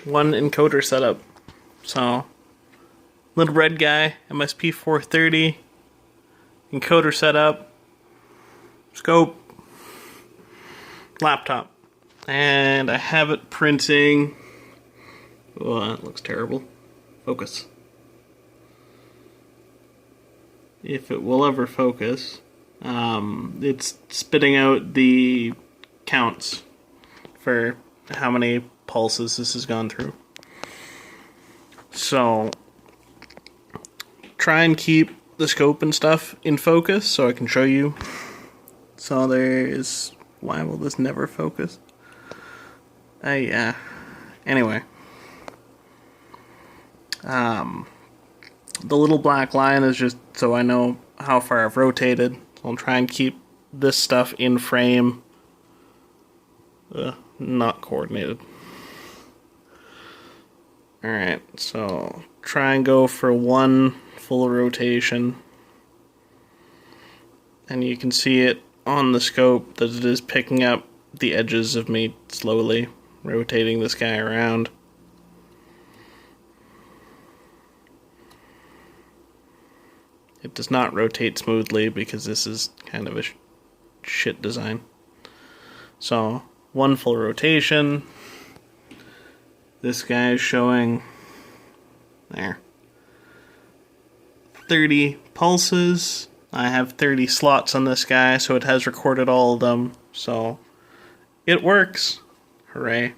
one encoder setup. So, little red guy, MSP 430, encoder setup, scope, laptop. And I have it printing. Oh, that looks terrible. Focus. If it will ever focus. It's spitting out the counts for how many pulses this has gone through. So, try and keep the scope and stuff in focus so I can show you. So there is... Why will this never focus? Yeah. Anyway. The little black line is just so I know how far I've rotated. So I'll try and keep this stuff in frame. Not coordinated. Alright, so try and go for one full rotation. And you can see it on the scope that it is picking up the edges of me slowly rotating this guy around. It does not rotate smoothly because this is kind of a shit design. So, one full rotation. This guy is showing there 30 pulses. I have 30 slots on this guy, so it has recorded all of them. So, it works. Hooray.